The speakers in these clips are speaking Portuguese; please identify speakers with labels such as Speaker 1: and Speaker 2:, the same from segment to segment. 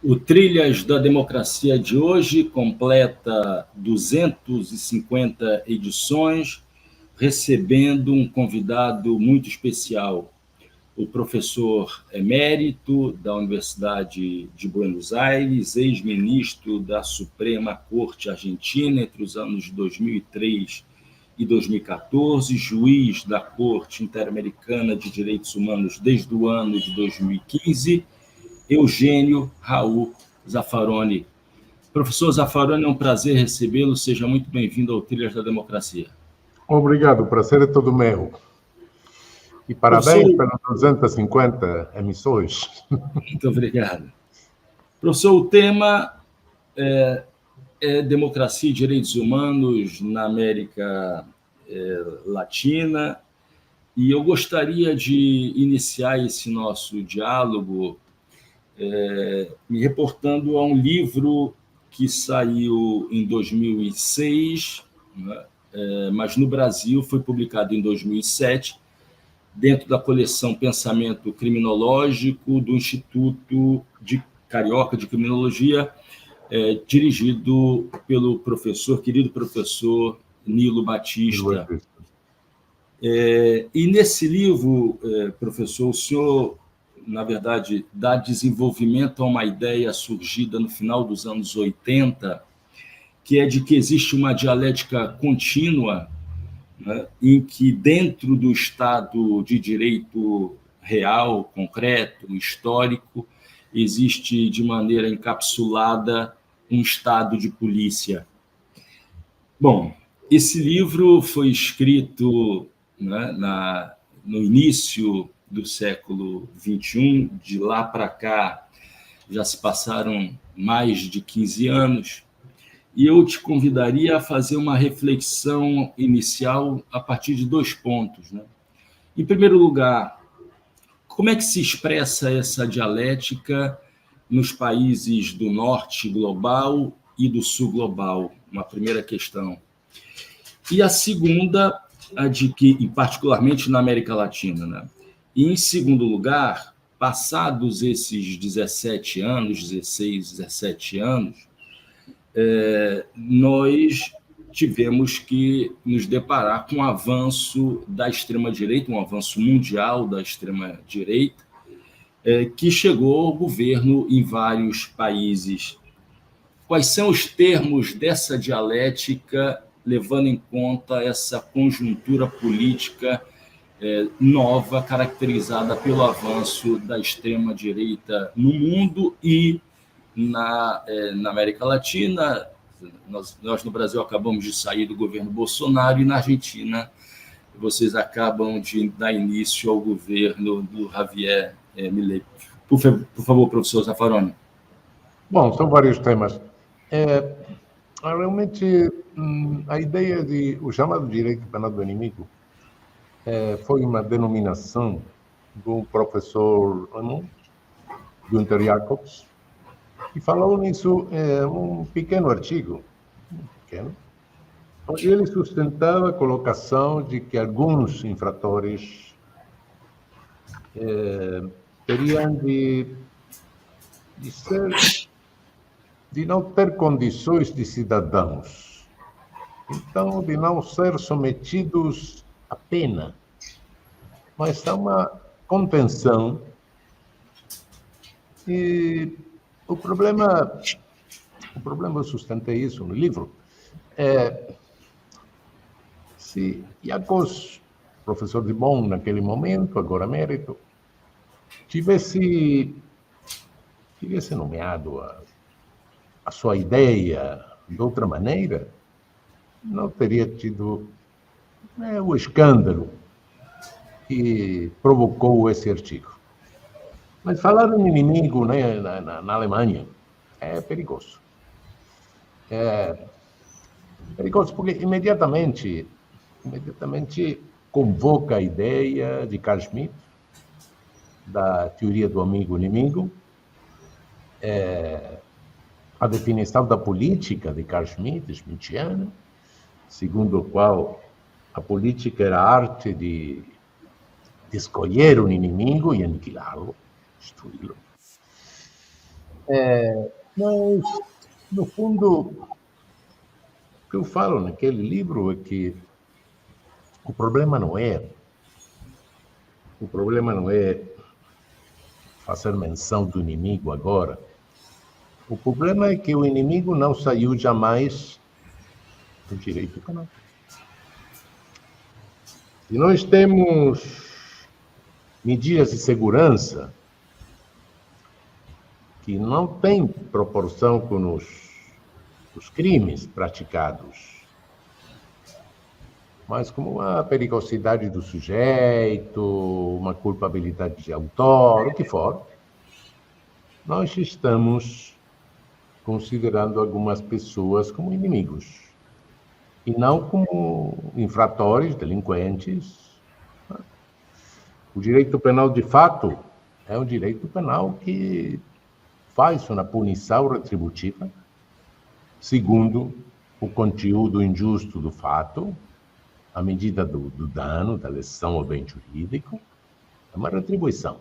Speaker 1: O Trilhas da Democracia de hoje completa 250 edições, recebendo um convidado muito especial, o professor emérito da Universidade de Buenos Aires, ex-ministro da Suprema Corte Argentina entre os anos de 2003 e 2014, juiz da Corte Interamericana de Direitos Humanos desde o ano de 2015, Eugênio Raul Zaffaroni. Professor Zaffaroni, é um prazer recebê-lo. Seja muito bem-vindo ao Trilhas da Democracia.
Speaker 2: Obrigado, o prazer é todo meu. E parabéns pelas 250 emissões.
Speaker 1: Muito obrigado. Professor, o tema é democracia e direitos humanos na América Latina, e eu gostaria de iniciar esse nosso diálogo me reportando a um livro que saiu em 2006, né, mas no Brasil foi publicado em 2007, dentro da coleção Pensamento Criminológico do Instituto Carioca de Criminologia, dirigido pelo querido professor Nilo Batista. E nesse livro, professor, o senhor, na verdade, dá desenvolvimento a uma ideia surgida no final dos anos 80, que é de que existe uma dialética contínua, né, em que, dentro do Estado de Direito real, concreto, histórico, existe de maneira encapsulada um Estado de polícia. Bom, esse livro foi escrito, né, no início do século XXI, de lá para cá já se passaram mais de 15 anos, e eu te convidaria a fazer uma reflexão inicial a partir de 2 pontos, né? Em primeiro lugar, como é que se expressa essa dialética nos países do norte global e do sul global? Uma primeira questão. E a segunda, a de que, particularmente na América Latina, né? E, em segundo lugar, passados esses 17 anos, 16, 17 anos, nós tivemos que nos deparar com o avanço da extrema-direita, um avanço mundial da extrema-direita, que chegou ao governo em vários países. Quais são os termos dessa dialética, levando em conta essa conjuntura política nova, caracterizada pelo avanço da extrema-direita no mundo e na América Latina? Nós no Brasil acabamos de sair do governo Bolsonaro, e na Argentina vocês acabam de dar início ao governo do Javier Milei. Por favor, professor Zaffaroni.
Speaker 2: Bom, são vários temas. Realmente, a ideia de o chamado direito penal do inimigo foi uma denominação do professor Günther Jacobs, que falou nisso um pequeno artigo, onde ele sustentava a colocação de que alguns infratores teriam de não ter condições de cidadãos, então de não ser sometidos à pena, mas a uma contenção. E o problema eu sustentei isso no livro, se Jacobs, professor de Bonn naquele momento, agora emérito, tivesse nomeado a sua ideia de outra maneira, não teria tido o escândalo que provocou esse artigo. Mas falar em inimigo, né, na Alemanha é perigoso. Perigoso porque imediatamente convoca a ideia de Carl Schmitt, da teoria do amigo-inimigo, a definição da política de Carl Schmitt, schmittiana, segundo o qual a política era a arte de escolher um inimigo e aniquilá-lo, destruí-lo. Mas, no fundo, o que eu falo naquele livro é que o problema não é fazer menção do inimigo agora. O problema é que o inimigo não saiu jamais do direito penal. Se nós temos medidas de segurança que não têm proporção com os crimes praticados, mas como a perigosidade do sujeito, uma culpabilidade de autor, o que for, nós estamos considerando algumas pessoas como inimigos e não como infratores, delinquentes. O direito penal, de fato, é um direito penal que faz uma punição retributiva segundo o conteúdo injusto do fato, a medida do dano, da lesão ao bem jurídico, é uma retribuição.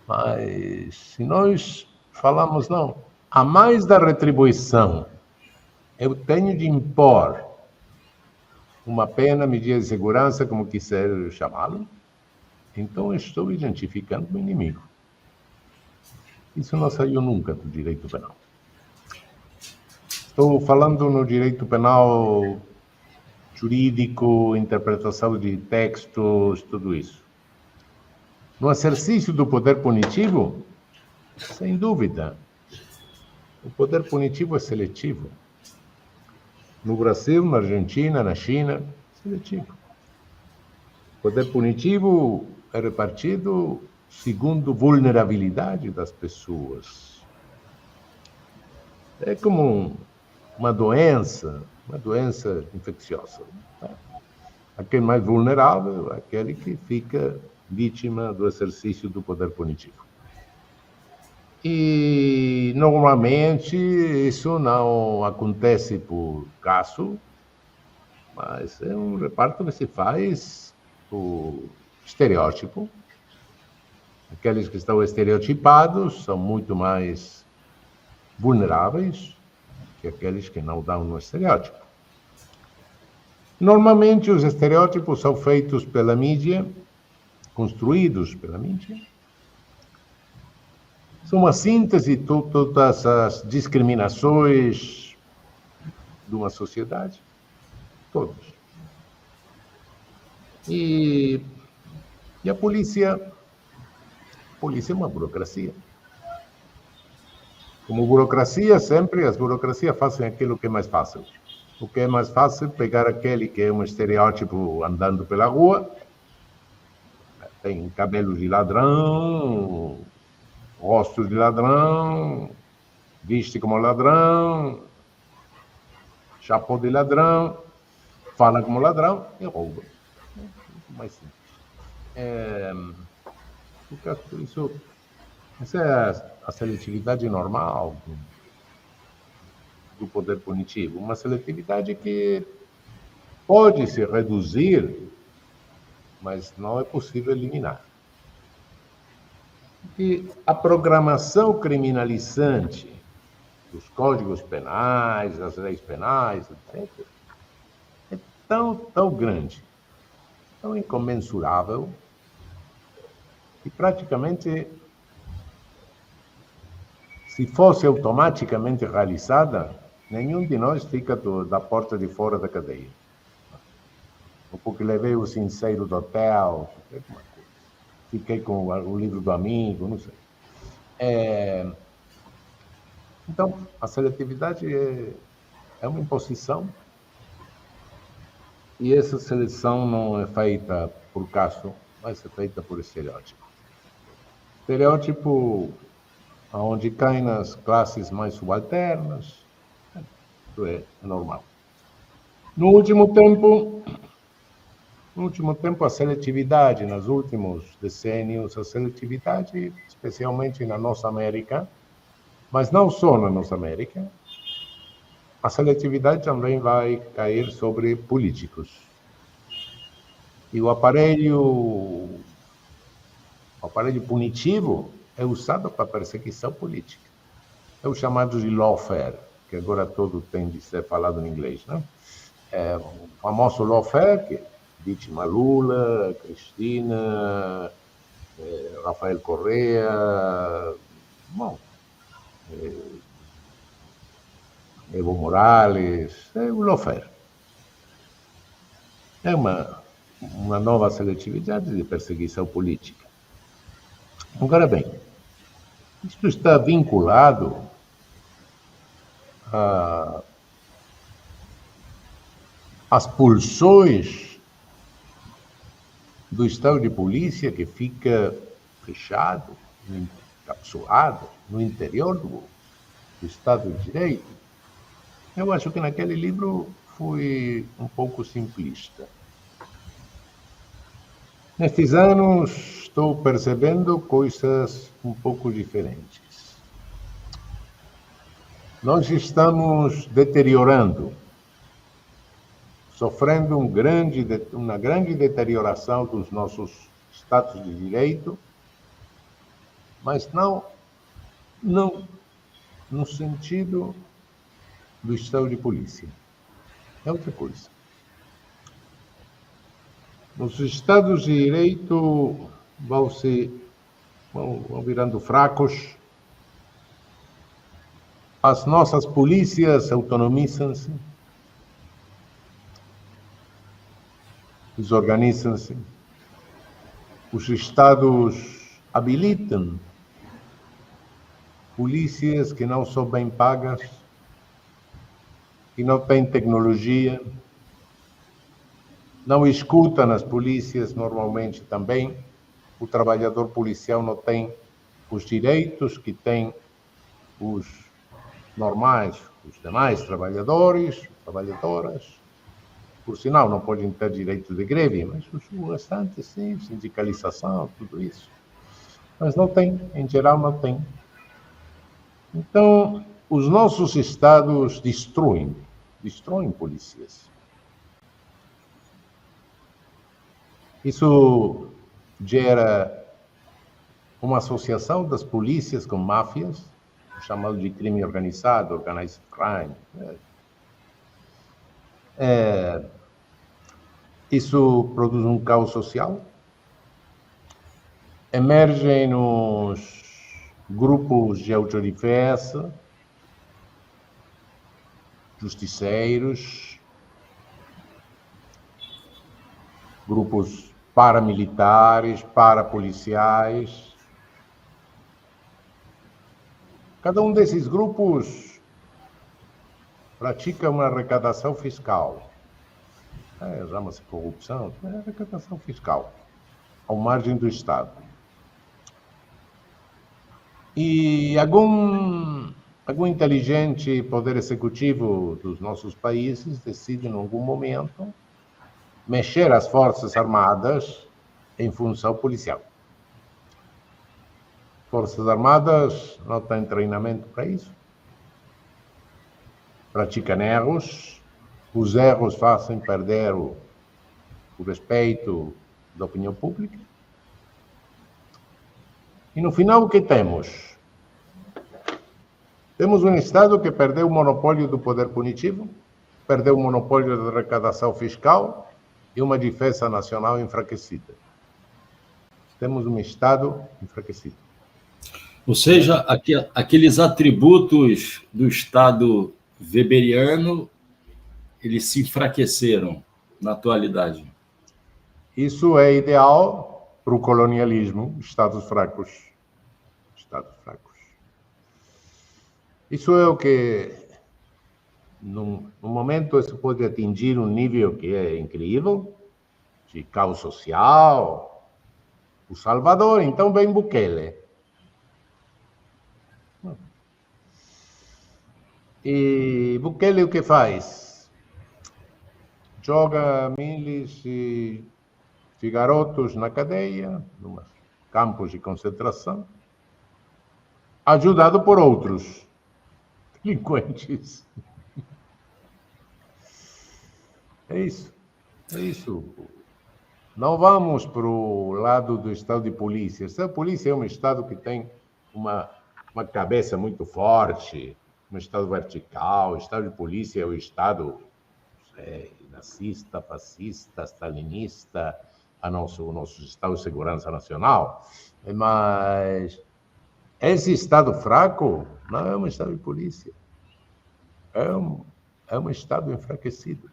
Speaker 2: Mas se nós falamos, não, a mais da retribuição, eu tenho de impor uma pena, medida de segurança, como quiser chamá-lo, então estou identificando o inimigo. Isso não saiu nunca do direito penal. Estou falando no direito penal jurídico, interpretação de textos, tudo isso. No exercício do poder punitivo, sem dúvida, o poder punitivo é seletivo. No Brasil, na Argentina, na China, seletivo. O poder punitivo é repartido segundo vulnerabilidade das pessoas. É como uma doença infecciosa. Tá? Aquele mais vulnerável, aquele que fica vítima do exercício do poder punitivo. E, normalmente, isso não acontece por caso, mas é um reparto que se faz por estereótipo. Aqueles que estão estereotipados são muito mais vulneráveis que aqueles que não dão no estereótipo. Normalmente, os estereótipos são feitos pela mídia, construídos pela mídia. São uma síntese de todas as discriminações de uma sociedade, todos. E a polícia é uma burocracia. Como burocracia, sempre as burocracias fazem aquilo que é mais fácil. O que é mais fácil é pegar aquele que é um estereótipo andando pela rua, tem cabelo de ladrão, rosto de ladrão, veste como ladrão, chapéu de ladrão, fala como ladrão e rouba. Mas essa é a seletividade normal do poder punitivo. Uma seletividade que pode se reduzir, mas não é possível eliminar. E a programação criminalizante dos códigos penais, das leis penais, etc., é tão grande, tão incomensurável, que praticamente, se fosse automaticamente realizada, nenhum de nós fica da porta de fora da cadeia. Ou porque levei o cinzeiro do hotel, fiquei com o livro do amigo, não sei. Então, a seletividade é uma imposição, e essa seleção não é feita por caso, mas é feita por estereótipo. Estereótipo onde cai nas classes mais subalternas, isso é normal. No último tempo, a seletividade, nos últimos decênios, a seletividade, especialmente na nossa América, mas não só na nossa América, a seletividade também vai cair sobre políticos. E o aparelho punitivo é usado para perseguição política. é o chamado de lawfare, que agora todo tem de ser falado em inglês, né? É o famoso lawfare, que Dilma Lula, Cristina, Rafael Correa, bom, Evo Morales, é o lawfare. É uma nova seletividade de perseguição política. Agora bem, isto está vinculado às pulsões do estado de polícia que fica fechado, encapsulado no interior do Estado de Direito. Eu acho que naquele livro fui um pouco simplista. Nestes anos estou percebendo coisas um pouco diferentes. Nós estamos deteriorando, sofrendo uma grande deterioração dos nossos estados de direito, mas não no sentido do estado de polícia. É outra coisa. Os estados de direito vão virando fracos, as nossas polícias autonomizam-se, desorganizam-se, os estados habilitam polícias que não são bem pagas, que não têm tecnologia, não escutam nas polícias normalmente também. O trabalhador policial não tem os direitos que têm os normais, os demais trabalhadores, trabalhadoras. Por sinal, não podem ter direito de greve, mas os restantes, sim, sindicalização, tudo isso. Mas não tem, em geral não tem. Então, os nossos estados destroem polícias. Isso gera uma associação das polícias com máfias, chamado de crime organizado, organized crime. Isso produz um caos social. Emergem nos grupos de autodefesa, justiceiros, grupos paramilitares, parapoliciais. Cada um desses grupos pratica uma arrecadação fiscal. Chama-se corrupção, é arrecadação fiscal, ao margem do Estado. E algum inteligente poder executivo dos nossos países decide, em algum momento, mexer as Forças Armadas em função policial. Forças Armadas não têm treinamento para isso. Praticam erros. Os erros fazem perder o respeito da opinião pública. E no final o que temos? Temos um Estado que perdeu o monopólio do poder punitivo, perdeu o monopólio da arrecadação fiscal e uma defesa nacional enfraquecida. Temos um Estado enfraquecido.
Speaker 1: Ou seja, aqueles atributos do Estado weberiano, eles se enfraqueceram na atualidade.
Speaker 2: Isso é ideal para o colonialismo, Estados fracos. Estados fracos. Isso é o que, num momento, isso pode atingir um nível que é incrível, de caos social. O Salvador, então, vem Bukele. E Bukele o que faz? Joga milis e garotos na cadeia, em campos de concentração, ajudado por outros delinquentes. É isso. Não vamos para o lado do Estado de polícia. O Estado de polícia é um Estado que tem uma uma cabeça muito forte, um Estado vertical. O Estado de polícia é o Estado nazista, fascista, stalinista, o nosso Estado de Segurança Nacional. Mas esse Estado fraco não é um Estado de polícia. É um Estado enfraquecido.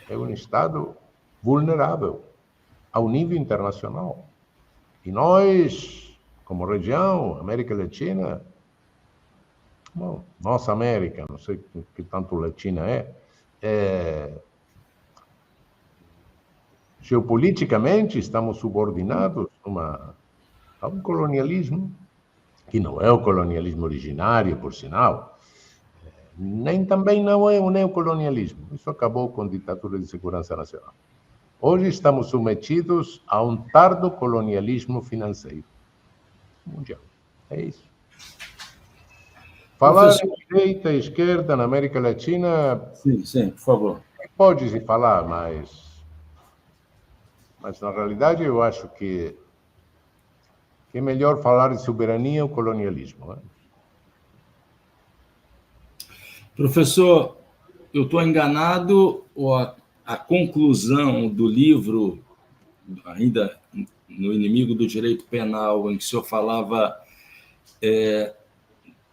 Speaker 2: É um Estado vulnerável ao nível internacional. E nós, como região, América Latina, bom, nossa América, não sei que tanto latina geopoliticamente estamos subordinados a um colonialismo, que não é o colonialismo originário, por sinal, nem também não é o neocolonialismo. Isso acabou com a ditadura de segurança nacional. Hoje estamos submetidos a um tardo colonialismo financeiro mundial. É isso. Falar em direita e esquerda na América Latina...
Speaker 1: Sim, por favor.
Speaker 2: Pode-se falar, mas na realidade eu acho que é melhor falar de soberania ou colonialismo. Né?
Speaker 1: Professor, eu estou enganado ou a conclusão do livro, ainda no Inimigo do Direito Penal, em que o senhor falava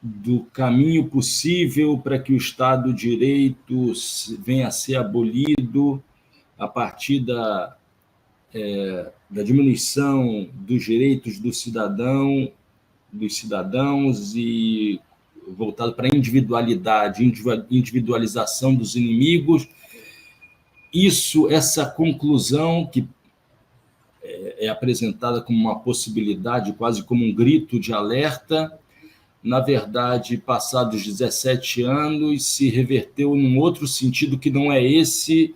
Speaker 1: do caminho possível para que o Estado de Direito venha a ser abolido a partir da diminuição dos direitos dos cidadãos e voltado para a individualização dos inimigos. Essa conclusão que é apresentada como uma possibilidade, quase como um grito de alerta, na verdade, passados 17 anos, se reverteu num outro sentido que não é esse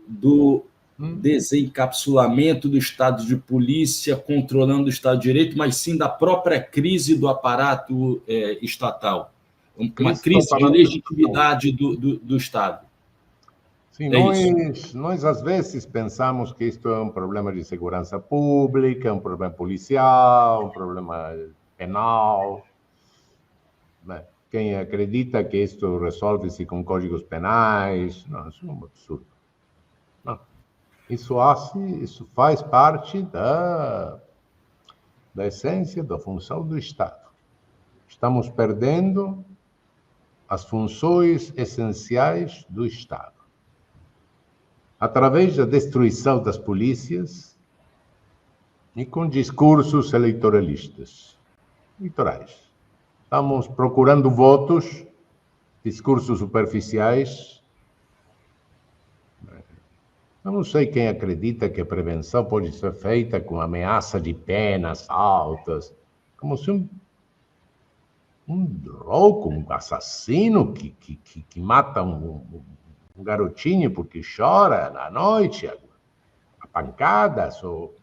Speaker 1: do desencapsulamento do Estado de polícia, controlando o Estado de Direito, mas sim da própria crise do aparato estatal. Uma crise de legitimidade do Estado.
Speaker 2: Sim, nós às vezes pensamos que isto é um problema de segurança pública, um problema policial, um problema penal. Quem acredita que isto resolve-se com códigos penais, não, isso é um absurdo. Não. Isso faz parte da essência, da função do Estado. Estamos perdendo as funções essenciais do Estado. Através da destruição das polícias e com discursos eleitorais. Estamos procurando votos, discursos superficiais. Eu não sei quem acredita que a prevenção pode ser feita com ameaça de penas altas, como se um louco, um assassino que mata um garotinho porque chora na noite, a pancadas, ou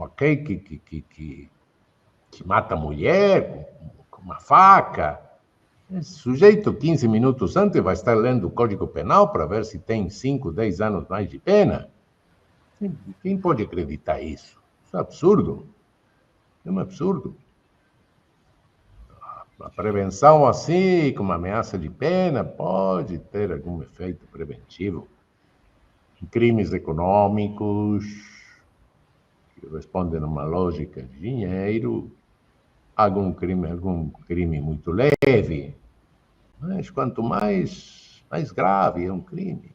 Speaker 2: aquele que mata a mulher com uma faca. Esse sujeito, 15 minutos antes, vai estar lendo o Código Penal para ver se tem 5, 10 anos mais de pena. Quem pode acreditar isso? Isso é absurdo. É um absurdo. A prevenção assim, com uma ameaça de pena, pode ter algum efeito preventivo. Em crimes econômicos, que respondem a uma lógica de dinheiro, algum crime muito leve. Mas quanto mais grave é um crime,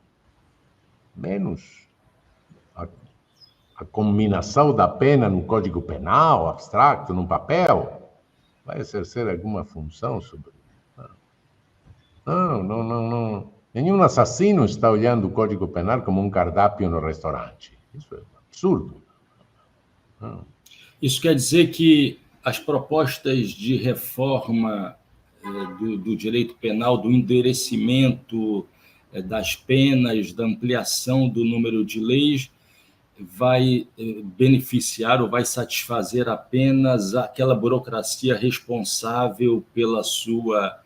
Speaker 2: menos a combinação da pena no Código Penal, abstrato, num papel, vai exercer alguma função sobre isso. Não. Nenhum assassino está olhando o Código Penal como um cardápio no restaurante. Isso é absurdo. Não.
Speaker 1: Isso quer dizer que as propostas de reforma do direito penal, do endurecimento das penas, da ampliação do número de leis, vai beneficiar ou vai satisfazer apenas aquela burocracia responsável pela sua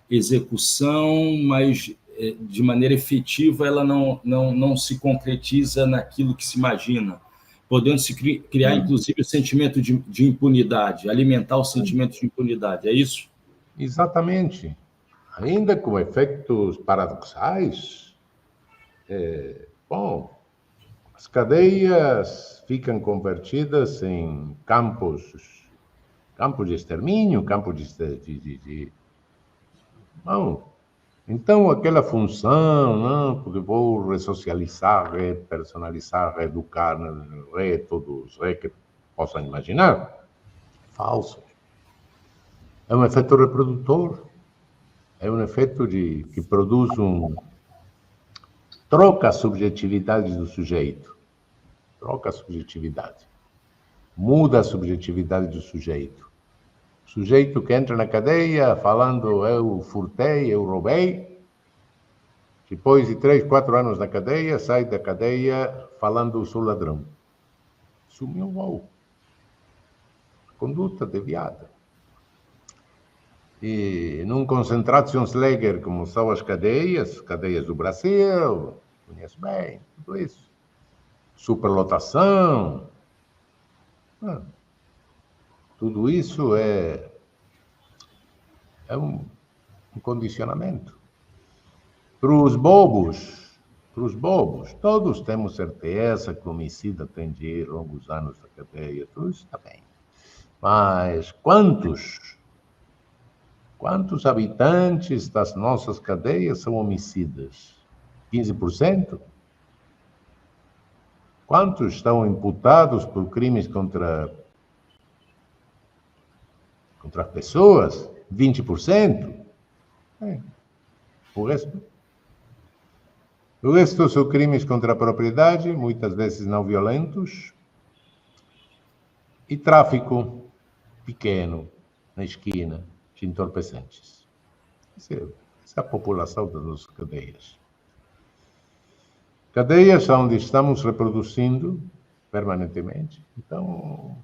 Speaker 1: execução, mas de maneira efetiva ela não se concretiza naquilo que se imagina, podendo se criar, inclusive, o sentimento de impunidade, alimentar o sentimento de impunidade. É isso?
Speaker 2: Exatamente. Ainda com efeitos paradoxais. Bom, as cadeias ficam convertidas em campos de extermínio, campos Bom, então aquela função, não, porque vou ressocializar, repersonalizar, reeducar, todos, que possam imaginar, falso. É um efeito reprodutor, é um efeito que produz troca a subjetividade do sujeito, troca a subjetividade, muda a subjetividade do sujeito. O sujeito que entra na cadeia falando eu furtei, eu roubei, depois de 3, 4 anos na cadeia, sai da cadeia falando sou ladrão. Sumiu o voo. Conduta deviada. E num Concentrationslager, como são as cadeias do Brasil, conheço bem, tudo isso. Superlotação. Tudo isso é um condicionamento. Para os bobos, todos temos certeza que o homicida tem de ir longos anos na cadeia, tudo isso está bem. Mas quantos habitantes das nossas cadeias são homicidas? 15%? Quantos estão imputados por crimes contra pessoas? 20%? O resto são crimes contra a propriedade, muitas vezes não violentos, e tráfico pequeno, na esquina, de entorpecentes. Essa é a população das nossas cadeias. Cadeias onde estamos reproduzindo permanentemente. Então,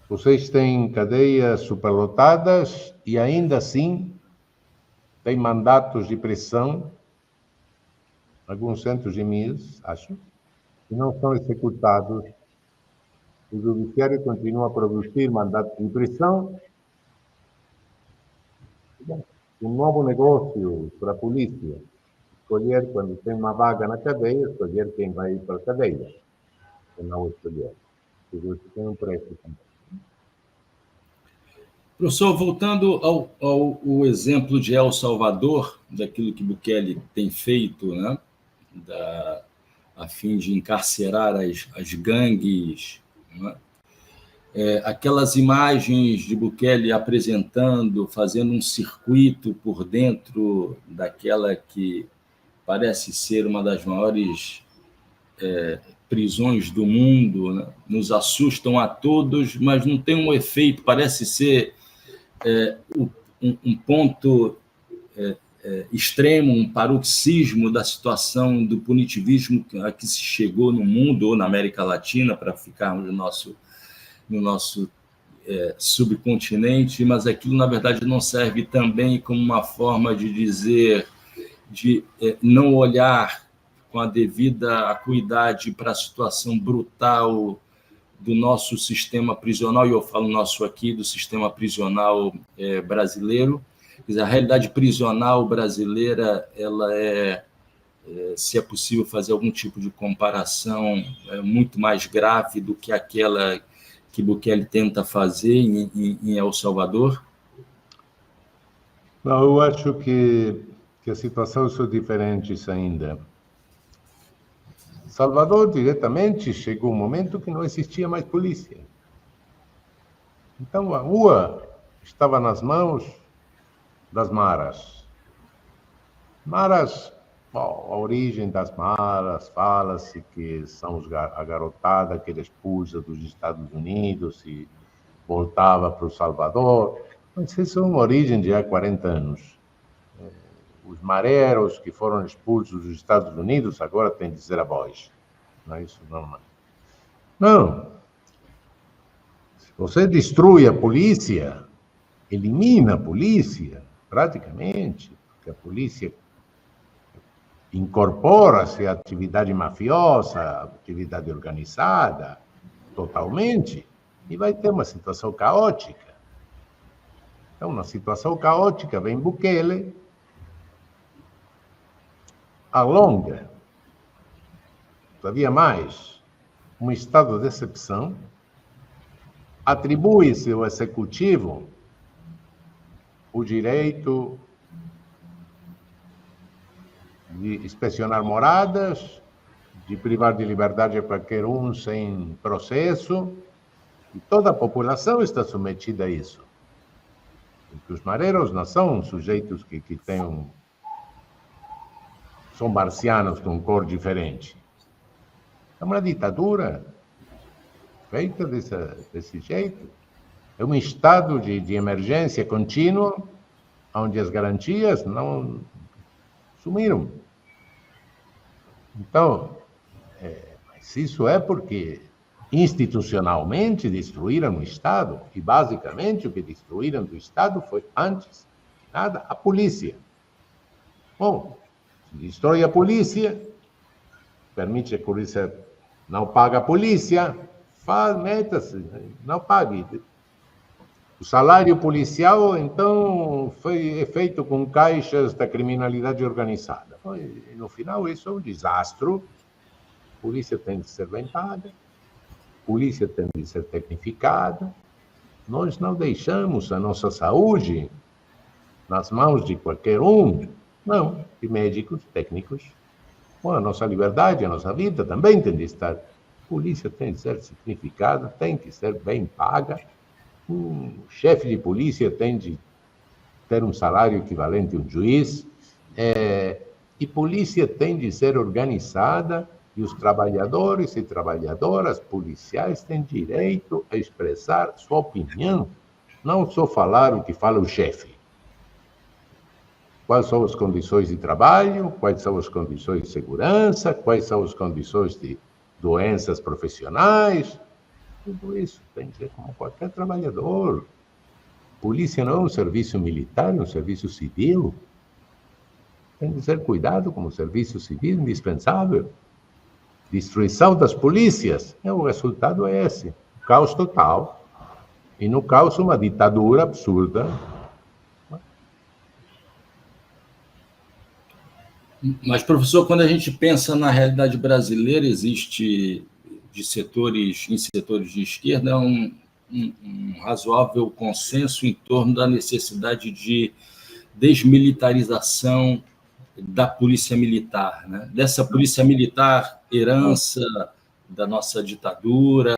Speaker 2: vocês têm cadeias superlotadas e ainda assim têm mandatos de prisão, alguns centos de mil, acho, que não são executados. O judiciário continua a produzir mandatos de prisão. Um novo negócio para a polícia. Escolher, quando tem uma vaga na cadeia, escolher quem vai ir para a cadeia. E não escolher. Tudo isso tem um preço também.
Speaker 1: Professor, voltando ao exemplo de El Salvador, daquilo que Bukele tem feito, né, a fim de encarcerar as gangues, né, aquelas imagens de Bukele apresentando, fazendo um circuito por dentro daquela que parece ser uma das maiores prisões do mundo, né, nos assustam a todos, mas não tem um efeito, parece ser um ponto extremo, um paroxismo da situação do punitivismo a que se chegou no mundo ou na América Latina, para ficarmos no nosso subcontinente, mas aquilo, na verdade, não serve também como uma forma de dizer, de não olhar com a devida acuidade para a situação brutal do nosso sistema prisional, e eu falo nosso aqui, do sistema prisional brasileiro. Quer dizer, a realidade prisional brasileira, ela se é possível fazer algum tipo de comparação, muito mais grave do que aquela que Bukele tenta fazer em El Salvador?
Speaker 2: Não, eu acho que as situações são diferentes ainda. Salvador, diretamente, chegou um momento que não existia mais polícia. Então, a rua estava nas mãos das maras. Maras, bom, a origem das maras, fala-se que são a garotada que ele expulsa dos Estados Unidos e voltava para o Salvador. Mas isso é uma origem de há 40 anos. Os mareros que foram expulsos dos Estados Unidos agora têm de dizer a voz. Não é isso? Não. Se você destrui a polícia, elimina a polícia, praticamente, porque a polícia incorpora-se à atividade mafiosa, à atividade organizada, totalmente, e vai ter uma situação caótica. Então, na situação caótica, vem Bukele, alonga, todavia mais, um estado de exceção, atribui-se ao executivo o direito de inspecionar moradas, de privar de liberdade a qualquer um sem processo, e toda a população está submetida a isso. Porque os mareiros não são sujeitos que têm são marcianos com cor diferente. É uma ditadura feita desse jeito. É um estado de emergência contínua, onde as garantias não sumiram. Então, mas isso é porque institucionalmente destruíram o Estado, e basicamente o que destruíram do Estado foi, antes de nada, a polícia. Bom, se destrói a polícia, permite que a polícia não pague a polícia, meta-se, não pague. O salário policial, então, é feito com caixas da criminalidade organizada. E, no final, isso é um desastre. A polícia tem de ser bem paga, a polícia tem de ser tecnificada. Nós não deixamos a nossa saúde nas mãos de qualquer um, não, de médicos, técnicos. Bom, a nossa liberdade, a nossa vida também tem de estar. A polícia tem de ser tecnificada, tem que ser bem paga. O chefe de polícia tem de ter um salário equivalente a um juiz, e polícia tem de ser organizada, e os trabalhadores e trabalhadoras policiais têm direito a expressar sua opinião, não só falar o que fala o chefe. Quais são as condições de trabalho, quais são as condições de segurança, quais são as condições de doenças profissionais. Tudo isso tem que ser como qualquer trabalhador. Polícia não é um serviço militar, é um serviço civil. Tem que ser cuidado como serviço civil indispensável. Destruição das polícias, o resultado é esse. Caos total. E no caos, uma ditadura absurda.
Speaker 1: Mas, professor, quando a gente pensa na realidade brasileira, existe em setores de esquerda um razoável consenso em torno da necessidade de desmilitarização da polícia militar, né? Dessa polícia militar, herança da nossa ditadura.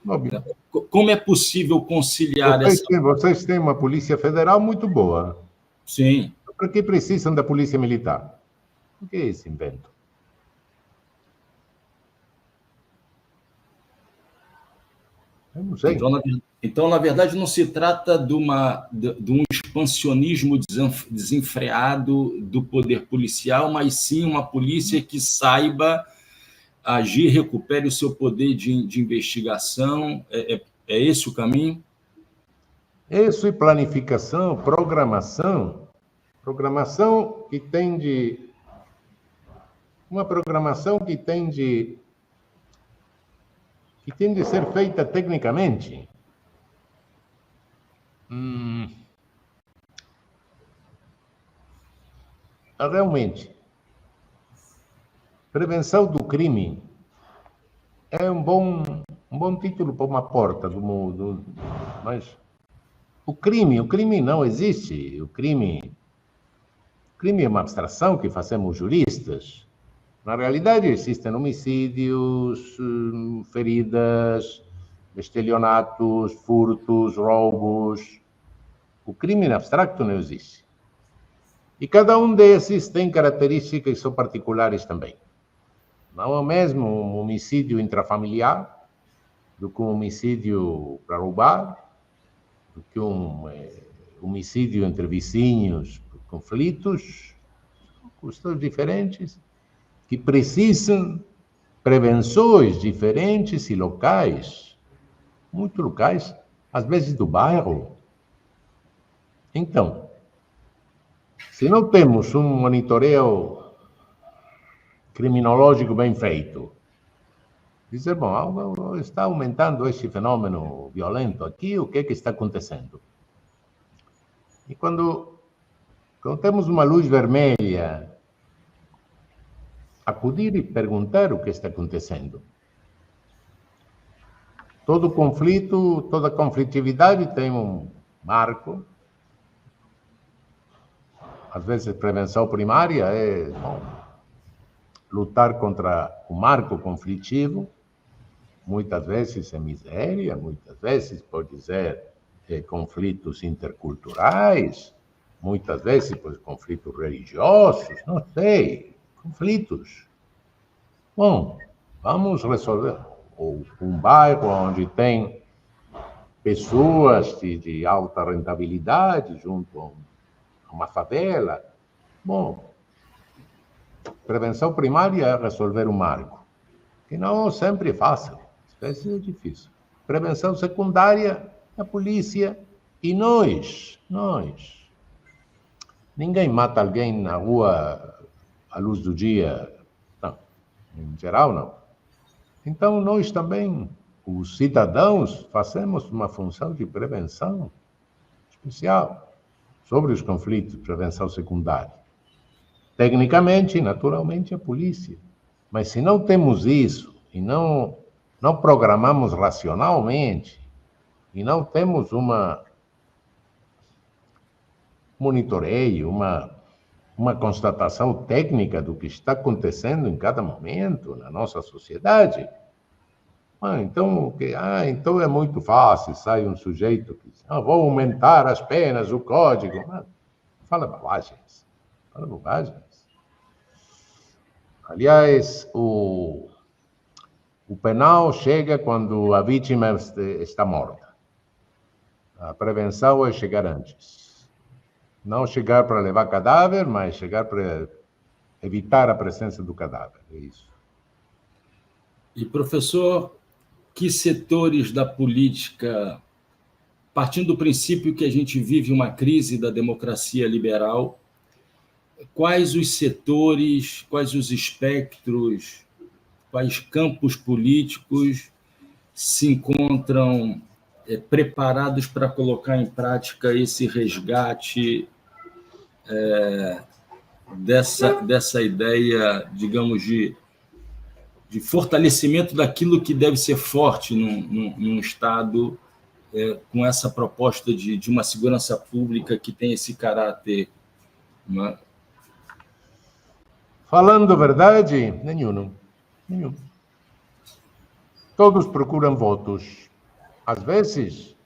Speaker 2: Óbvio.
Speaker 1: Como é possível conciliar
Speaker 2: Vocês têm uma polícia federal muito boa.
Speaker 1: Sim.
Speaker 2: Para que precisam da polícia militar? O que é esse invento? Eu não sei.
Speaker 1: Então, na verdade, não se trata de um expansionismo desenfreado do poder policial, mas sim uma polícia que saiba agir, recupere o seu poder de investigação. É esse o caminho?
Speaker 2: Isso e planificação, programação que tem de... Uma programação que tem de ser feita tecnicamente. Realmente, prevenção do crime é um bom título para uma porta do mundo, mas o crime não existe. O crime é uma abstração que fazemos juristas. Na realidade, existem homicídios, feridas, estelionatos, furtos, roubos. O crime abstracto não existe. E cada um desses tem características que são particulares também. Não é o mesmo um homicídio intrafamiliar do que um homicídio para roubar, do que um homicídio entre vizinhos, conflitos, questões diferentes, que precisam prevenções diferentes e locais, muito locais, às vezes do bairro. Então, se não temos um monitoreio criminológico bem feito, dizer, bom, está aumentando esse fenômeno violento aqui, o que é que está acontecendo? E quando temos uma luz vermelha, acudir e perguntar o que está acontecendo. Todo conflito, toda conflitividade tem um marco. Às vezes, prevenção primária é lutar contra o marco conflitivo. Muitas vezes é miséria, muitas vezes pode ser conflitos interculturais, muitas vezes conflitos religiosos, não sei, conflitos. Bom, vamos resolver. Ou um bairro onde tem pessoas de alta rentabilidade junto a uma favela. Bom, prevenção primária é resolver o marco, que não sempre é fácil, às vezes é difícil. Prevenção secundária, a polícia e nós. Ninguém mata alguém na rua à luz do dia, não. Em geral, não. Então, nós também, os cidadãos, fazemos uma função de prevenção especial sobre os conflitos, prevenção secundária. Tecnicamente, naturalmente, a polícia. Mas se não temos isso, e não programamos racionalmente, e não temos uma monitoreio, uma constatação técnica do que está acontecendo em cada momento na nossa sociedade, então é muito fácil, sai um sujeito que diz, vou aumentar as penas, o código. Fala bobagens. Aliás, o penal chega quando a vítima está morta. A prevenção é chegar antes. Não chegar para levar cadáver, mas chegar para evitar a presença do cadáver. É isso.
Speaker 1: E, professor, que setores da política, partindo do princípio que a gente vive uma crise da democracia liberal, quais os setores, quais os espectros, quais campos políticos se encontram preparados para colocar em prática esse resgate dessa ideia, digamos, de fortalecimento daquilo que deve ser forte num Estado, com essa proposta de uma segurança pública que tem esse caráter, né?
Speaker 2: Falando a verdade, nenhum. Todos procuram votos. Às vezes,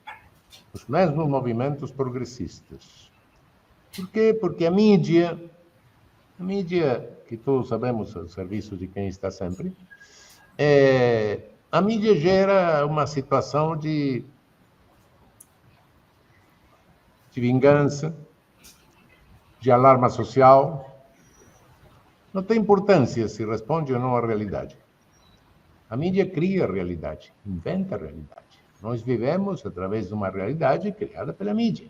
Speaker 2: os mesmos movimentos progressistas. Por quê? Porque a mídia, que todos sabemos ao serviço de quem está sempre, a mídia gera uma situação de vingança, de alarma social. Não tem importância se responde ou não à realidade. A mídia cria a realidade, inventa a realidade. Nós vivemos através de uma realidade criada pela mídia.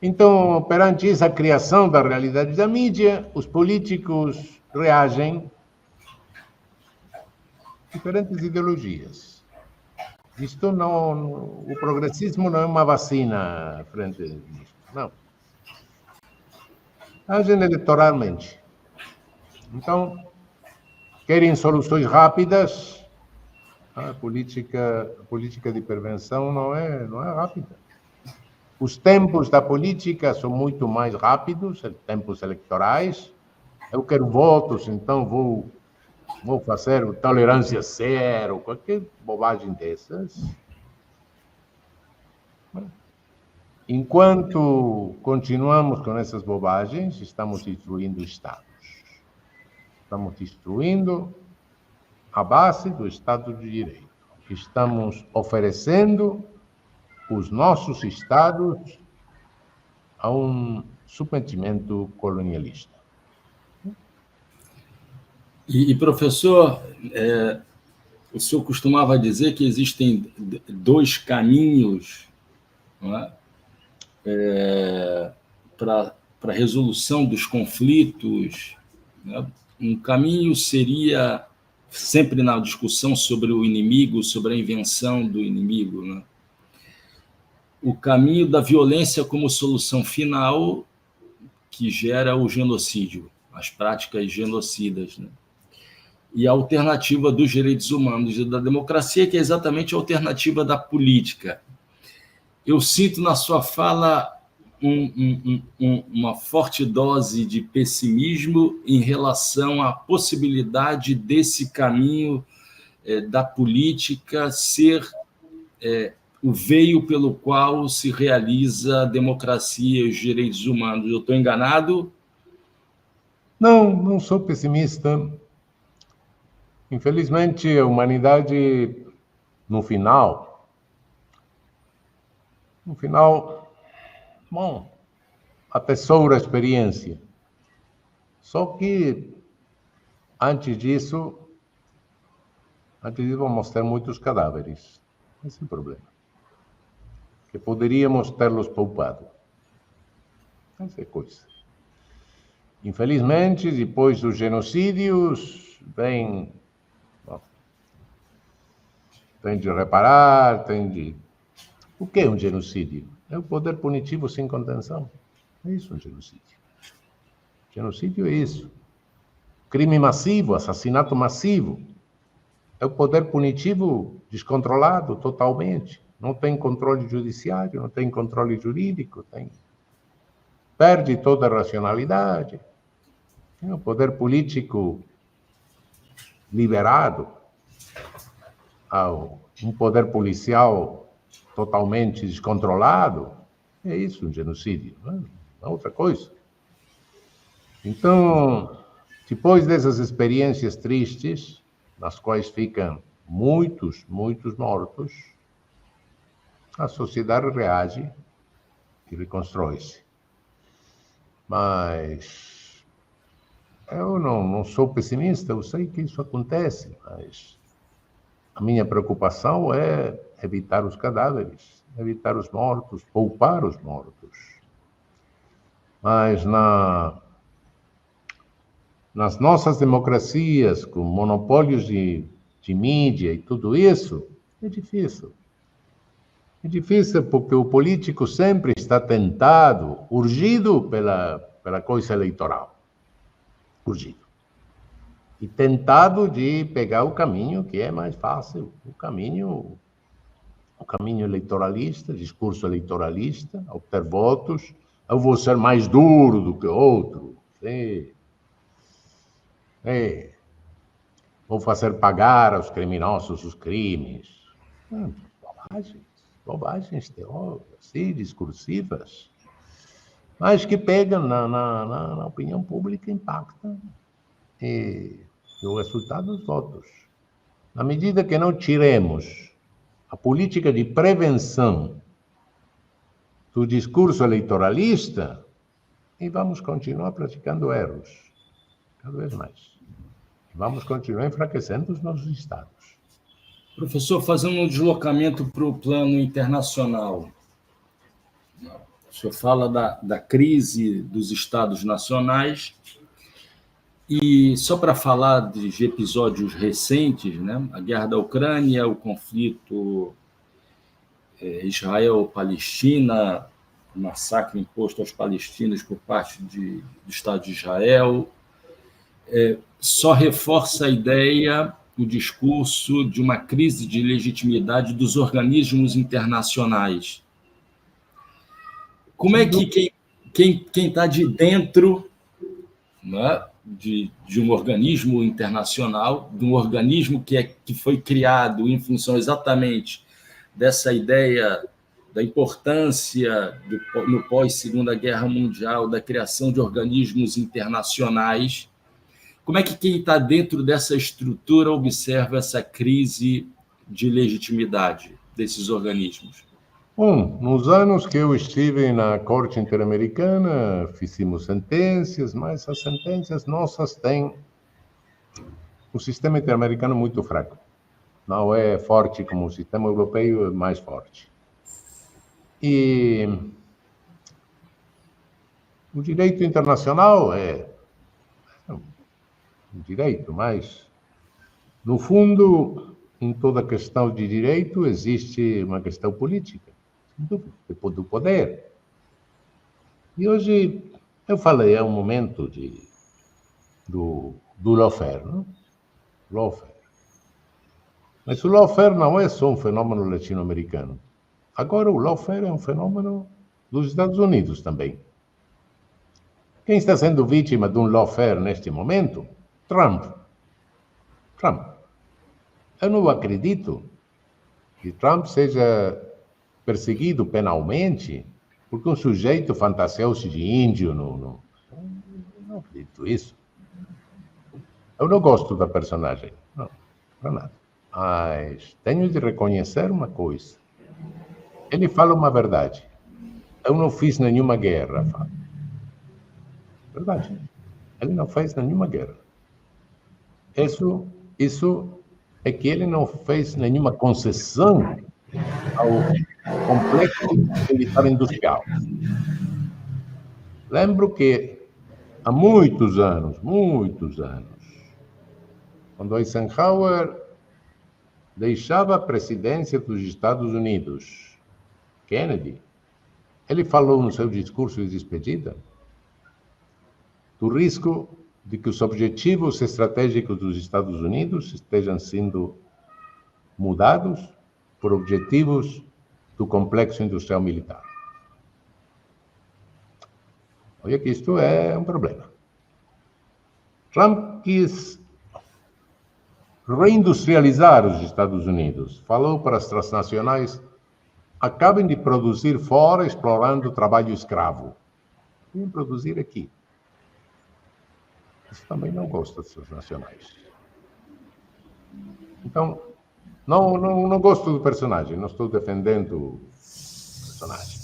Speaker 2: Então, perante essa criação da realidade da mídia, os políticos reagem diferentes ideologias. Isto não, o progressismo não é uma vacina frente a isto, não. Agem eleitoralmente. Então, querem soluções rápidas. A política de prevenção não é rápida. Os tempos da política são muito mais rápidos, tempos eleitorais. Eu quero votos, então vou fazer tolerância zero, qualquer bobagem dessas. Enquanto continuamos com essas bobagens, estamos destruindo estados. Estamos destruindo a base do Estado de Direito. Estamos oferecendo os nossos estados a um submetimento colonialista.
Speaker 1: E professor, o senhor costumava dizer que existem dois caminhos, não é? Para a resolução dos conflitos, né? Um caminho seria, sempre na discussão sobre o inimigo, sobre a invenção do inimigo, né? o caminho da violência como solução final que gera o genocídio, as práticas genocidas, né? E a alternativa dos direitos humanos e da democracia, que é exatamente a alternativa da política. Eu sinto na sua fala uma forte dose de pessimismo em relação à possibilidade desse caminho da política ser o veio pelo qual se realiza a democracia e os direitos humanos. Eu estou enganado?
Speaker 2: Não, não sou pessimista. Infelizmente, a humanidade, no final, bom, atesoura a experiência. Só que, antes disso, vamos ter muitos cadáveres. Esse é o problema. Que poderíamos tê-los poupado. Essa é coisa. Infelizmente, depois dos genocídios, tem de reparar, O que é um genocídio? É o poder punitivo sem contenção. É isso um genocídio. Genocídio é isso. Crime massivo, assassinato massivo. É o poder punitivo descontrolado totalmente. Não tem controle judiciário, não tem controle jurídico, perde toda a racionalidade. É o poder político liberado ao um poder policial totalmente descontrolado. É isso um genocídio, não é outra coisa. Então, depois dessas experiências tristes, nas quais ficam muitos mortos, a sociedade reage e reconstrói-se. Mas eu não sou pessimista, eu sei que isso acontece, mas a minha preocupação é evitar os cadáveres, evitar os mortos, poupar os mortos. Mas nas nossas democracias, com monopólios de mídia e tudo isso, é difícil. É difícil porque o político sempre está tentado, urgido pela coisa eleitoral. Urgido. E tentado de pegar o caminho que é mais fácil, o caminho eleitoralista, discurso eleitoralista, obter votos. Eu vou ser mais duro do que outro. Vou fazer pagar aos criminosos os crimes. Bobagens teóricas, discursivas, mas que pegam na opinião pública, impactam e o resultado dos votos. Na medida que não tiremos a política de prevenção do discurso eleitoralista, e vamos continuar praticando erros, cada vez mais. Vamos continuar enfraquecendo os nossos estados.
Speaker 1: Professor, fazendo um deslocamento para o plano internacional, o senhor fala da crise dos estados nacionais, e só para falar de episódios recentes, né? A guerra da Ucrânia, o conflito Israel-Palestina, o massacre imposto aos palestinos por parte do Estado de Israel, só reforça a ideia, o discurso de uma crise de legitimidade dos organismos internacionais. Como é que quem está de dentro, né, de um organismo internacional, de um organismo que foi criado em função exatamente dessa ideia da importância no pós-Segunda Guerra Mundial da criação de organismos internacionais, como é que quem está dentro dessa estrutura observa essa crise de legitimidade desses organismos?
Speaker 2: Bom, nos anos que eu estive na Corte Interamericana, fizemos sentenças, mas as sentenças nossas têm um sistema interamericano muito fraco. Não é forte como o sistema europeu, é mais forte. E o direito internacional é um direito, mas, no fundo, em toda questão de direito, existe uma questão política. do poder. E hoje, eu falei, é um momento do lawfare, não? Lawfare. Mas o lawfare não é só um fenômeno latino-americano. Agora, o lawfare é um fenômeno dos Estados Unidos também. Quem está sendo vítima de um lawfare neste momento? Trump. Eu não acredito que Trump seja perseguido penalmente porque um sujeito fantasiou-se de índio. Não acredito isso. Eu não gosto da personagem. Não, para nada. Mas tenho de reconhecer uma coisa. Ele fala uma verdade. Eu não fiz nenhuma guerra, Fábio. Verdade. Ele não fez nenhuma guerra. Isso é que ele não fez nenhuma concessão ao complexo militar industrial. Lembro que há muitos anos, quando Eisenhower deixava a presidência dos Estados Unidos, Kennedy, ele falou no seu discurso de despedida do risco de que os objetivos estratégicos dos Estados Unidos estejam sendo mudados por objetivos do complexo industrial militar. Olha que isto é um problema. Trump quis reindustrializar os Estados Unidos. Falou para as transnacionais: acabem de produzir fora, explorando o trabalho escravo. Vem produzir aqui. Isso também não gosta das transnacionais. Então, não gosto do personagem, não estou defendendo o personagem,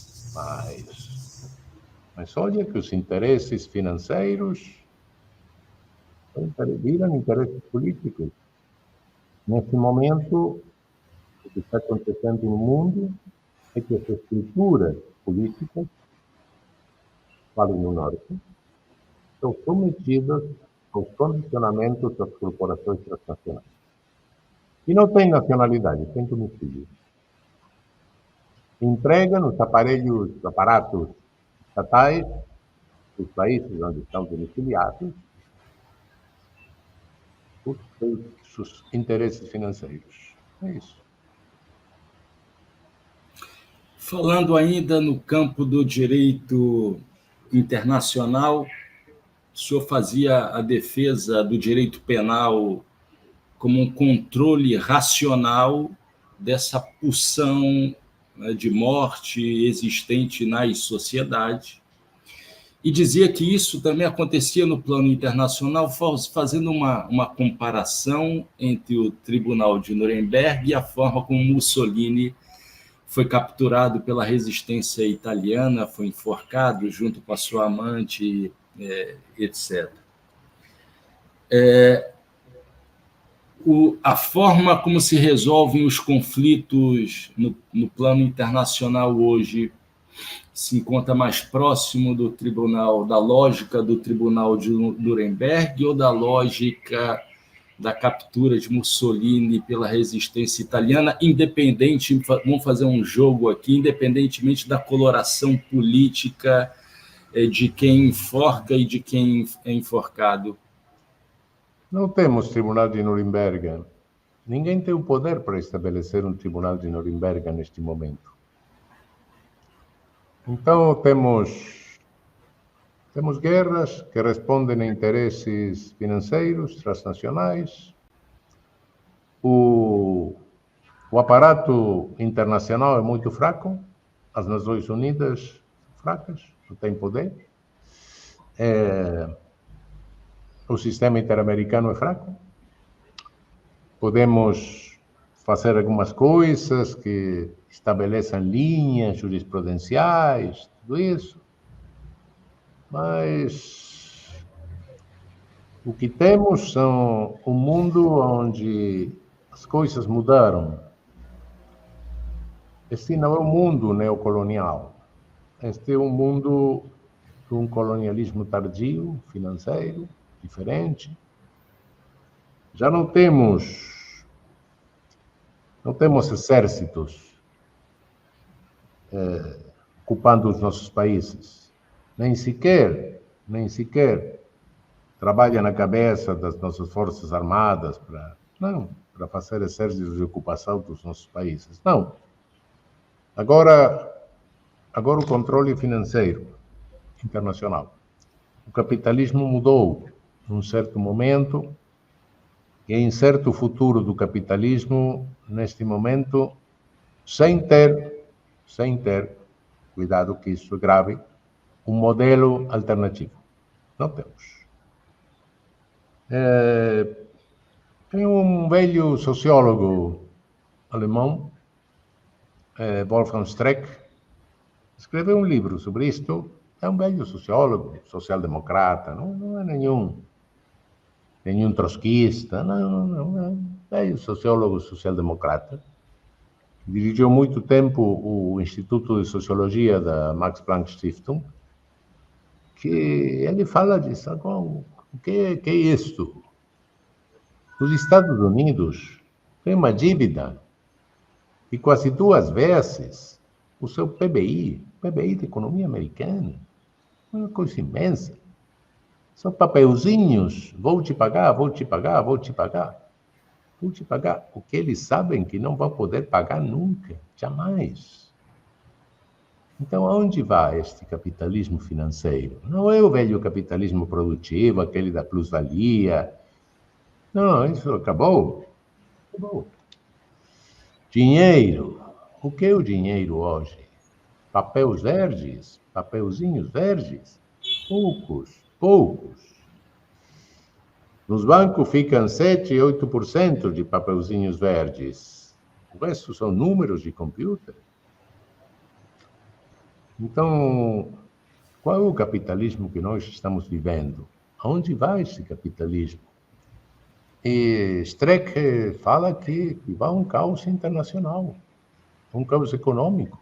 Speaker 2: mas olha que os interesses financeiros viram interesses políticos. Nesse momento, o que está acontecendo no mundo é que as estruturas políticas, falo no norte, são submetidas aos condicionamentos das corporações transnacionais. E não tem nacionalidade, tem domicílio. Empregam os aparatos estatais dos países onde estão domiciliados por seus interesses financeiros. É isso.
Speaker 1: Falando ainda no campo do direito internacional, o senhor fazia a defesa do direito penal como um controle racional dessa pulsão, né, de morte existente nas sociedades, e dizia que isso também acontecia no plano internacional, fazendo uma comparação entre o Tribunal de Nuremberg e a forma como Mussolini foi capturado pela resistência italiana, foi enforcado junto com a sua amante, etc. A forma como se resolvem os conflitos no plano internacional hoje se encontra mais próximo do tribunal, da lógica do Tribunal de Nuremberg ou da lógica da captura de Mussolini pela resistência italiana, independente, vamos fazer um jogo aqui, independentemente da coloração política de quem enforca e de quem é enforcado?
Speaker 2: Não temos tribunal de Nuremberg. Ninguém tem o poder para estabelecer um tribunal de Nuremberg neste momento. Então, temos guerras que respondem a interesses financeiros, transnacionais. O aparato internacional é muito fraco. As Nações Unidas fracas, não têm poder. O sistema interamericano é fraco. Podemos fazer algumas coisas que estabeleçam linhas jurisprudenciais, tudo isso. Mas o que temos são um mundo onde as coisas mudaram. Este não é um mundo neocolonial. Este é um mundo de um colonialismo tardio, financeiro, diferente. Já não temos exércitos ocupando os nossos países. Nem sequer trabalha na cabeça das nossas forças armadas para fazer exércitos de ocupação dos nossos países. Não. Agora o controle financeiro internacional. O capitalismo mudou num certo momento e em certo futuro do capitalismo, neste momento, sem ter, cuidado que isso é grave, um modelo alternativo. Não temos. Tem um velho sociólogo alemão, Wolfgang Streeck, escreveu um livro sobre isto. É um velho sociólogo, social-democrata, não é nenhum trotskista, não, é um velho sociólogo social-democrata. Dirigiu muito tempo o Instituto de Sociologia da Max Planck Stiftung, que ele fala disso. O que é isto? Os Estados Unidos têm uma dívida de quase 2 vezes o seu PBI da economia americana. Uma coisa imensa. São papelzinhos. Vou te pagar. O que eles sabem que não vão poder pagar nunca, jamais. Então, aonde vai este capitalismo financeiro? Não é o velho capitalismo produtivo, aquele da plusvalia. Não, isso acabou. Dinheiro. O que é o dinheiro hoje? Papelzinhos verdes? Poucos. Nos bancos ficam 7%, 8% de papelzinhos verdes. O resto são números de computador. Então, qual é o capitalismo que nós estamos vivendo? Aonde vai esse capitalismo? E Streeck fala que vai um caos internacional, um caos econômico,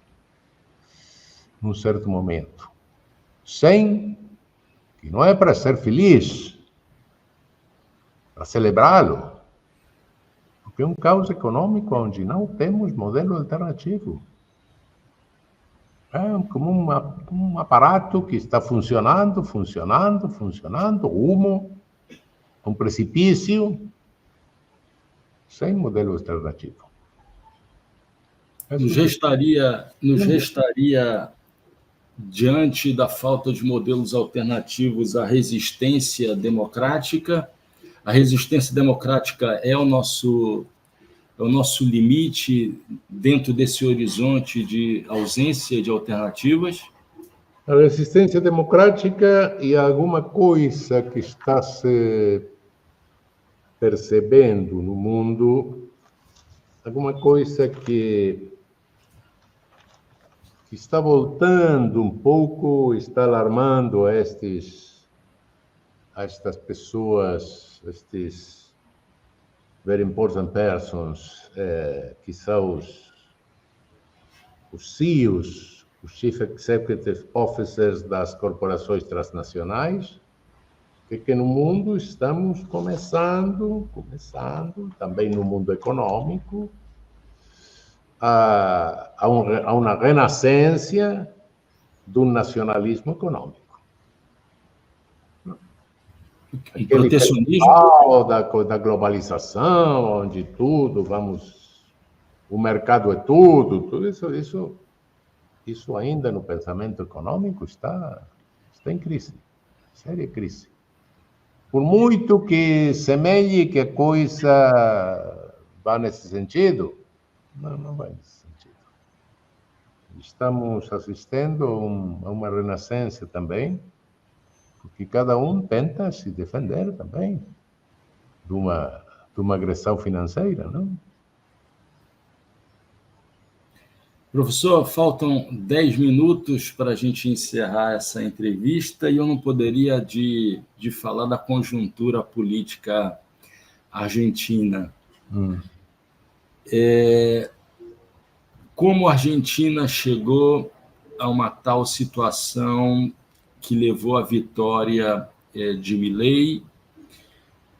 Speaker 2: num certo momento. Que não é para ser feliz, para celebrá-lo, porque é um caos econômico onde não temos modelo alternativo. É como um aparato que está funcionando, rumo a um precipício, sem modelo alternativo.
Speaker 1: Nos restaria, diante da falta de modelos alternativos, a resistência democrática. A resistência democrática é o nosso limite dentro desse horizonte de ausência de alternativas.
Speaker 2: A resistência democrática e alguma coisa que está se percebendo no mundo, alguma coisa que está voltando um pouco, está alarmando a estas pessoas, estes very important persons, que são os CEOs, os Chief Executive Officers das corporações transnacionais, que no mundo estamos começando, também no mundo econômico, a uma renascença do nacionalismo econômico.
Speaker 1: O protecionismo
Speaker 2: da globalização, onde o mercado é tudo isso ainda no pensamento econômico está em crise, séria crise. Por muito que semelhe que a coisa vá nesse sentido, não vai nesse sentido. Estamos assistindo a uma renascença também, porque cada um tenta se defender também de uma agressão financeira, não?
Speaker 1: Professor, faltam 10 minutos para a gente encerrar essa entrevista e eu não poderia de falar da conjuntura política argentina. Como a Argentina chegou a uma tal situação que levou à vitória de Milei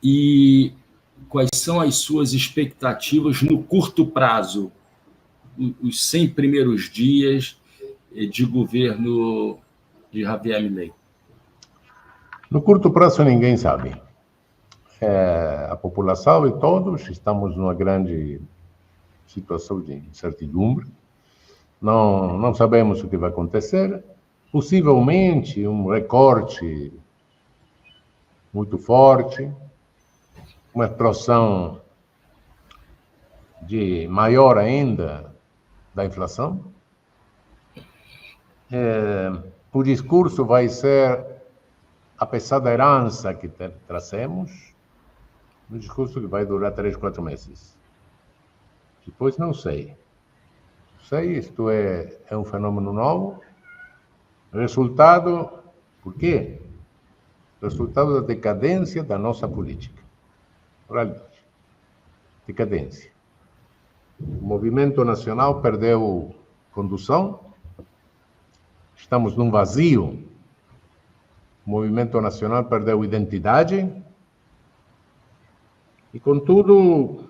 Speaker 1: e quais são as suas expectativas no curto prazo, os 100 primeiros dias, de governo de Javier Milei?
Speaker 2: No curto prazo, ninguém sabe. A população e todos estamos numa grande situação de incertidumbre. Não sabemos o que vai acontecer. Possivelmente, um recorte muito forte, uma explosão de maior ainda da inflação. O discurso vai ser, apesar da herança que trazemos, um discurso que vai durar 3, 4 meses. Depois não sei. Isto é um fenômeno novo. Resultado, por quê? Resultado da decadência da nossa política. Realidade. Decadência. O movimento nacional perdeu condução. Estamos num vazio. O movimento nacional perdeu identidade. E, contudo,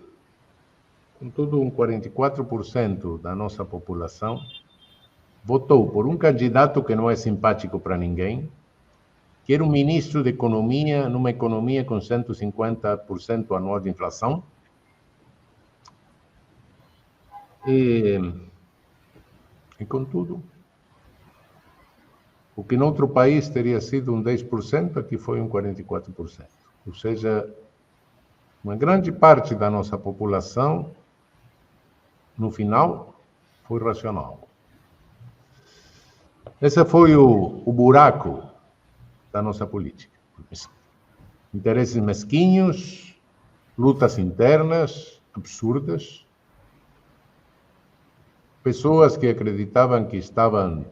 Speaker 2: um 44% da nossa população votou por um candidato que não é simpático para ninguém, que era um ministro de economia, numa economia com 150% anual de inflação. E, contudo, o que em outro país teria sido um 10%, aqui foi um 44%. Ou seja, uma grande parte da nossa população, no final, foi racional. Esse foi o buraco da nossa política. Interesses mesquinhos, lutas internas absurdas, pessoas que acreditavam que estavam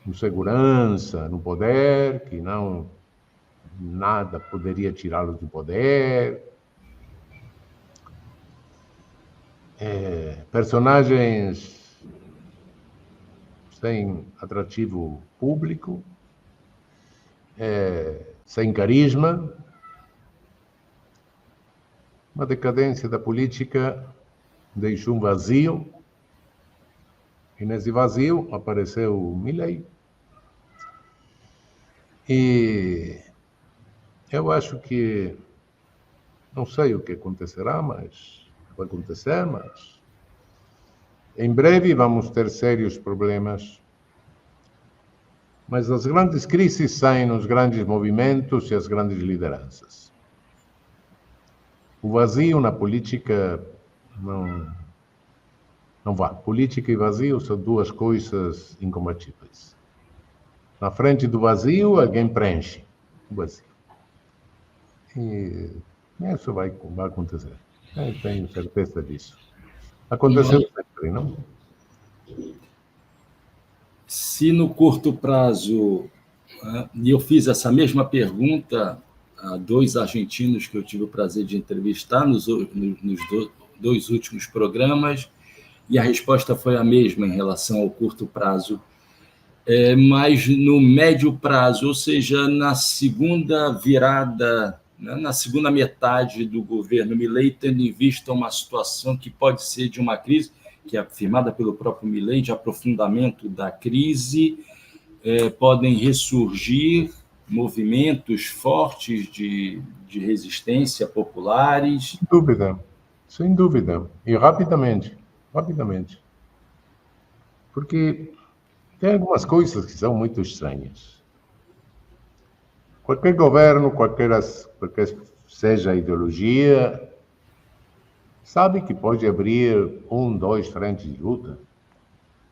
Speaker 2: com segurança, no poder, que nada poderia tirá-los do poder. Personagens sem atrativo público, sem carisma, uma decadência da política deixou um vazio, e nesse vazio apareceu Milei. E eu acho que, não sei o que acontecerá, mas vai acontecer, mas em breve vamos ter sérios problemas. Mas as grandes crises saem nos grandes movimentos e as grandes lideranças. O vazio na política não vai. Política e vazio são duas coisas incompatíveis. Na frente do vazio, alguém preenche o vazio. E isso vai acontecer. Eu tenho certeza disso. Aconteceu sempre, não?
Speaker 1: Se no curto prazo, e eu fiz essa mesma pergunta a 2 argentinos que eu tive o prazer de entrevistar nos 2 últimos programas, e a resposta foi a mesma em relação ao curto prazo. Mas no médio prazo, ou seja, na segunda virada, na segunda metade do governo Milei, tendo em vista uma situação que pode ser de uma crise, que é afirmada pelo próprio Milei, de aprofundamento da crise, podem ressurgir movimentos fortes de resistência populares.
Speaker 2: Sem dúvida, e rapidamente. Porque tem algumas coisas que são muito estranhas. Qualquer governo, qualquer seja a ideologia, sabe que pode abrir 1, 2 frentes de luta,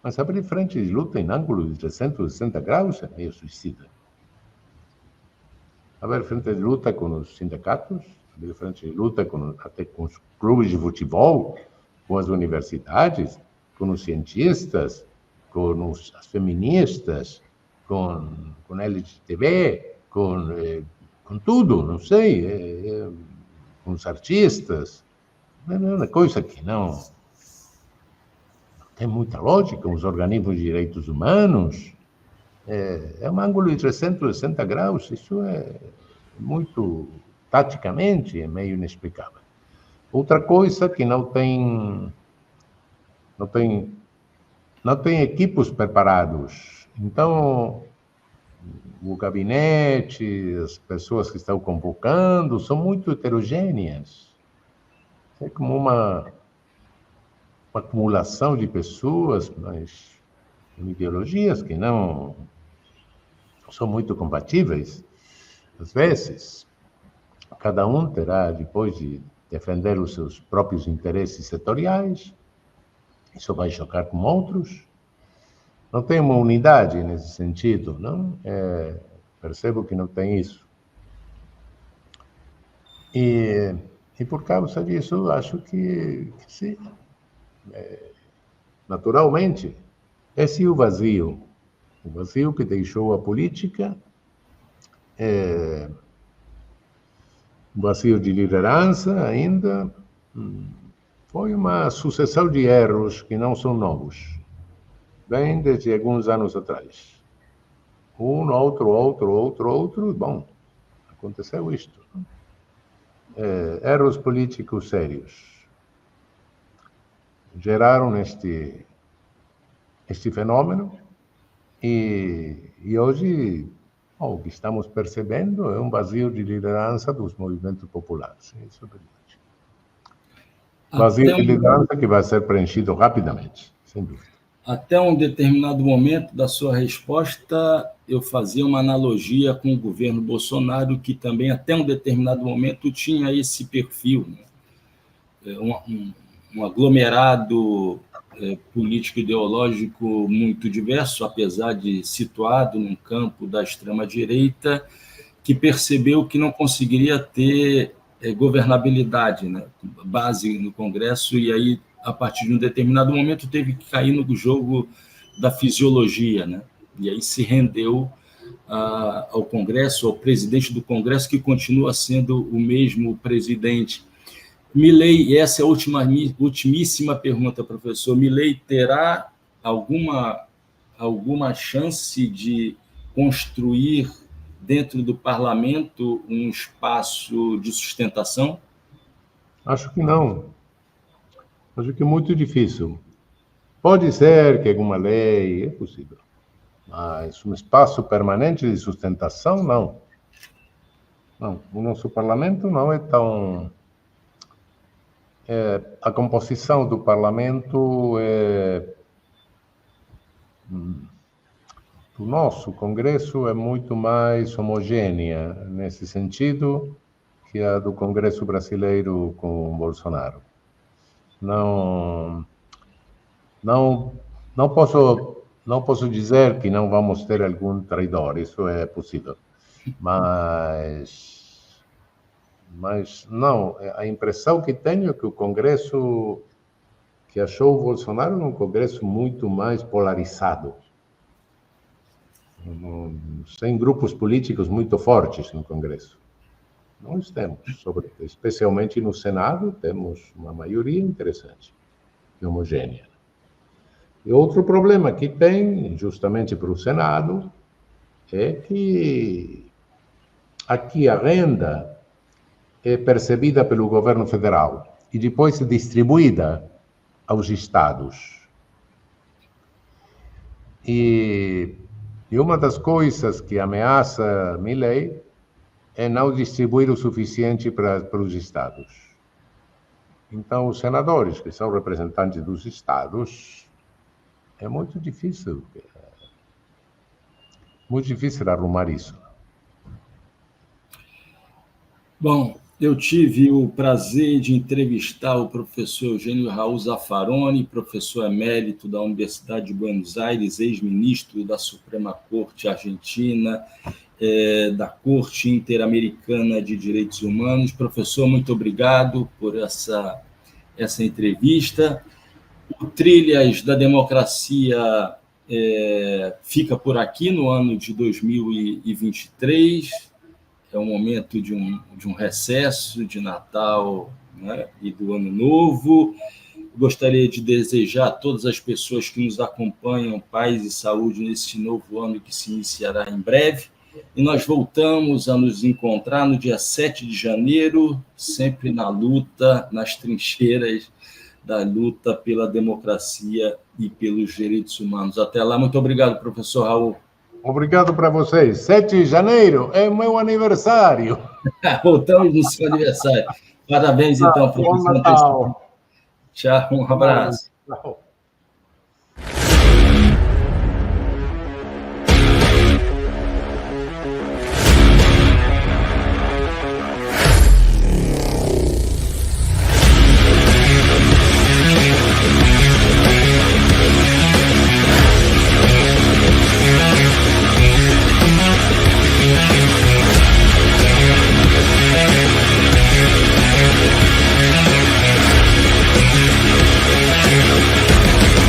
Speaker 2: mas abrir frente de luta em ângulo de 360 graus é meio suicida. Abrir frente de luta com os sindicatos, abrir frente de luta até com os clubes de futebol, com as universidades, com os cientistas, com as feministas, com LGTB, com tudo, não sei, com os artistas. É uma coisa que não tem muita lógica, os organismos de direitos humanos. É um ângulo de 360 graus, isso é muito, taticamente, é meio inexplicável. Outra coisa que não tem não tem equipos preparados. Então, o gabinete, as pessoas que estão convocando, são muito heterogêneas. É como uma acumulação de pessoas, mas com ideologias que não são muito compatíveis. Às vezes, cada um terá, depois de defender os seus próprios interesses setoriais, isso vai chocar com outros. Não tem uma unidade nesse sentido, não? Percebo que não tem isso. E por causa disso, acho que sim, naturalmente, esse é o vazio que deixou a política, um vazio de liderança ainda, foi uma sucessão de erros que não são novos, vem desde alguns anos atrás. Outro, bom, aconteceu isto. Erros políticos sérios geraram este fenômeno e hoje o que estamos percebendo é um vazio de liderança dos movimentos populares. Isso é verdade. Vazio de liderança que vai ser preenchido rapidamente, sem dúvida.
Speaker 1: Até um determinado momento da sua resposta, eu fazia uma analogia com o governo Bolsonaro, que também, até um determinado momento, tinha esse perfil, né? Um aglomerado político-ideológico muito diverso, apesar de situado num campo da extrema-direita, que percebeu que não conseguiria ter governabilidade, né? Base no Congresso, e aí, a partir de um determinado momento, teve que cair no jogo da fisiologia, né? E aí se rendeu ao Congresso, ao presidente do Congresso, que continua sendo o mesmo presidente. Milei, essa é a ultimíssima pergunta, professor. Milei terá alguma chance de construir dentro do parlamento um espaço de sustentação?
Speaker 2: Acho que não. Acho que é muito difícil. Pode ser que alguma lei, é possível, mas um espaço permanente de sustentação, não. Não, o nosso parlamento não é tão... a composição do parlamento do nosso Congresso é muito mais homogênea, nesse sentido, que a do Congresso brasileiro com Bolsonaro. Não posso dizer que não vamos ter algum traidor, isso é possível. Mas não, a impressão que tenho é que o Congresso que achou o Bolsonaro é um Congresso muito mais polarizado, sem grupos políticos muito fortes no Congresso. Nós temos, especialmente no Senado, temos uma maioria interessante e homogênea. E outro problema que tem, justamente para o Senado, é que aqui a renda é percebida pelo governo federal e depois distribuída aos estados. E uma das coisas que ameaça Milei é não distribuir o suficiente para os estados. Então, os senadores, que são representantes dos estados, é muito difícil arrumar isso.
Speaker 1: Bom, eu tive o prazer de entrevistar o professor Eugênio Raul Zaffaroni, professor emérito da Universidade de Buenos Aires, ex-ministro da Suprema Corte Argentina, da Corte Interamericana de Direitos Humanos. Professor, muito obrigado por essa entrevista. O Trilhas da Democracia fica por aqui no ano de 2023. É um momento de um recesso de Natal, né, e do Ano Novo. Gostaria de desejar a todas as pessoas que nos acompanham paz e saúde nesse novo ano que se iniciará em breve. E nós voltamos a nos encontrar no dia 7 de janeiro, sempre na luta, nas trincheiras da luta pela democracia e pelos direitos humanos. Até lá, muito obrigado, professor Raul.
Speaker 2: Obrigado para vocês. 7 de janeiro é o meu aniversário.
Speaker 1: Voltamos no seu aniversário. Parabéns, então,
Speaker 2: Bom Natal.
Speaker 1: Tchau, um abraço.
Speaker 2: Tchau.